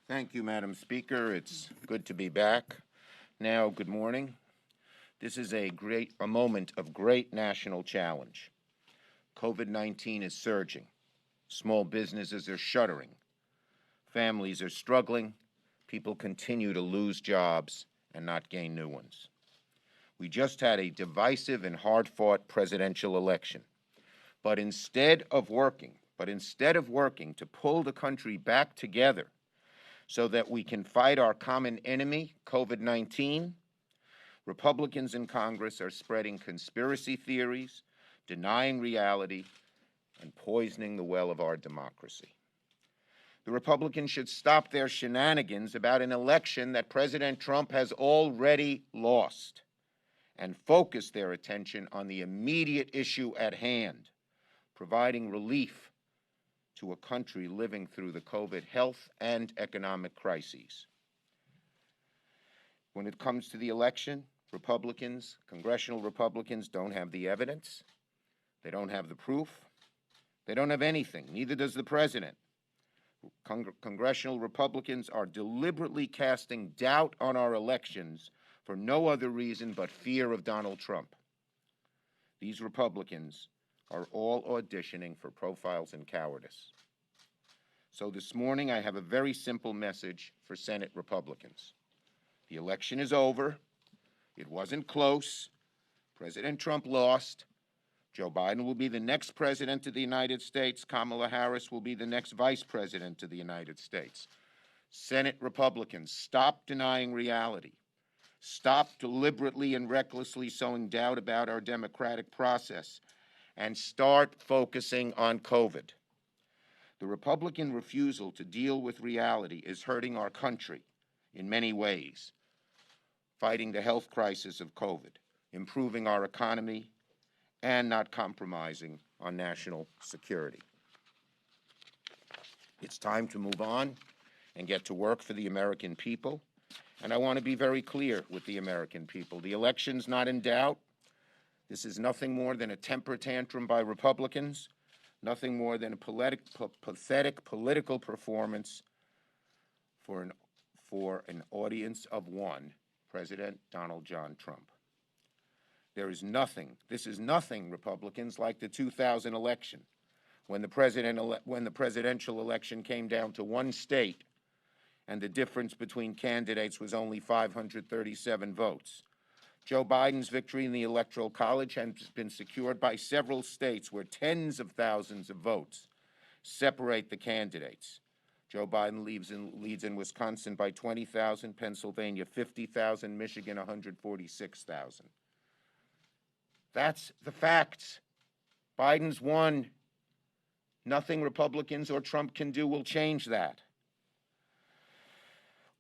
Thank you, Madam Speaker. It's good to be back. Now, good morning. This is a moment of great national challenge. COVID-19 is surging. Small businesses are shuttering. Families are struggling. People continue to lose jobs and not gain new ones. We just had a divisive and hard-fought presidential election. But instead of working to pull the country back together so that we can fight our common enemy, COVID-19, Republicans in Congress are spreading conspiracy theories, denying reality, and poisoning the well of our democracy. The Republicans should stop their shenanigans about an election that President Trump has already lost and focus their attention on the immediate issue at hand, providing relief to a country living through the COVID health and economic crises. When it comes to the election, Congressional Republicans don't have the evidence, they don't have the proof, they don't have anything, neither does the President. Congressional Republicans are deliberately casting doubt on our elections for no other reason but fear of Donald Trump. These Republicans are all auditioning for profiles in cowardice. So this morning I have a very simple message for Senate Republicans. The election is over. It wasn't close. President Trump lost. Joe Biden will be the next president of the United States. Kamala Harris will be the next vice president of the United States. Senate Republicans, stop denying reality. Stop deliberately and recklessly sowing doubt about our democratic process, and start focusing on COVID. The Republican refusal to deal with reality is hurting our country in many ways, fighting the health crisis of COVID, improving our economy, and not compromising on national security. It's time to move on and get to work for the American people. And I want to be very clear with the American people. The election's not in doubt. This is nothing more than a temper tantrum by Republicans, nothing more than a pathetic political performance for an audience of one, President Donald John Trump. This is nothing, Republicans, like the 2000 election, when the presidential election came down to one state and the difference between candidates was only 537 votes. Joe Biden's victory in the Electoral College has been secured by several states where tens of thousands of votes separate the candidates. Joe Biden leads in Wisconsin by 20,000, Pennsylvania 50,000, Michigan 146,000. That's the facts. Biden's won. Nothing Republicans or Trump can do will change that.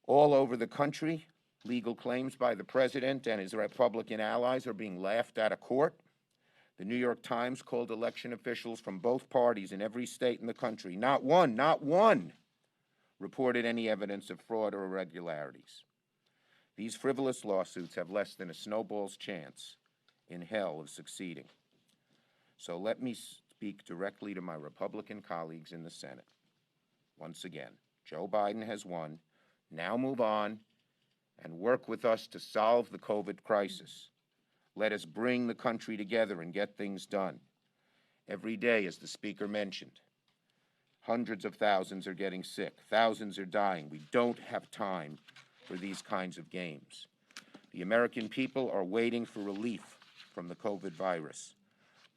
All over the country, legal claims by the president and his Republican allies are being laughed out of court. The New York Times called election officials from both parties in every state in the country. Not one, reported any evidence of fraud or irregularities. These frivolous lawsuits have less than a snowball's chance in hell of succeeding. So let me speak directly to my Republican colleagues in the Senate. Once again, Joe Biden has won. Now move on and work with us to solve the COVID crisis. Let us bring the country together and get things done. Every day, as the Speaker mentioned, hundreds of thousands are getting sick. Thousands are dying. We don't have time for these kinds of games. The American people are waiting for relief from the COVID virus,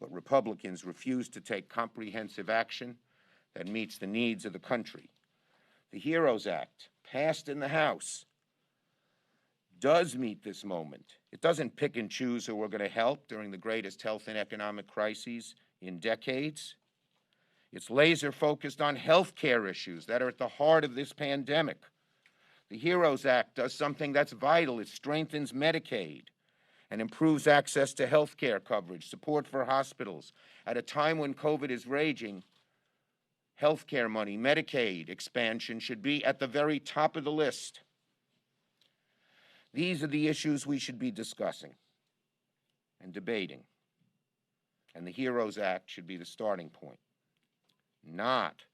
but Republicans refuse to take comprehensive action that meets the needs of the country. The HEROES Act, passed in the House, does meet this moment. It doesn't pick and choose who we're going to help during the greatest health and economic crises in decades. It's laser focused on health care issues that are at the heart of this pandemic. The HEROES Act does something that's vital. It strengthens Medicaid and improves access to health care coverage, support for hospitals. At a time when COVID is raging, health care money, Medicaid expansion should be at the very top of the list. These are the issues we should be discussing and debating. And the HEROES Act should be the starting point, not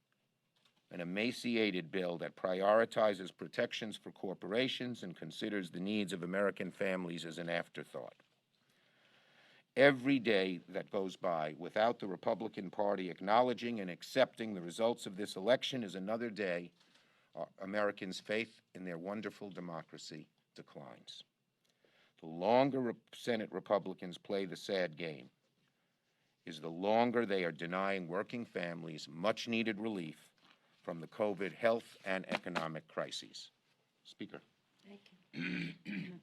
an emaciated bill that prioritizes protections for corporations and considers the needs of American families as an afterthought. Every day that goes by without the Republican Party acknowledging and accepting the results of this election is another day Americans' faith in their wonderful democracy declines. The longer Senate Republicans play the sad game is the longer they are denying working families much-needed relief from the COVID health and economic crises. Speaker. Thank you.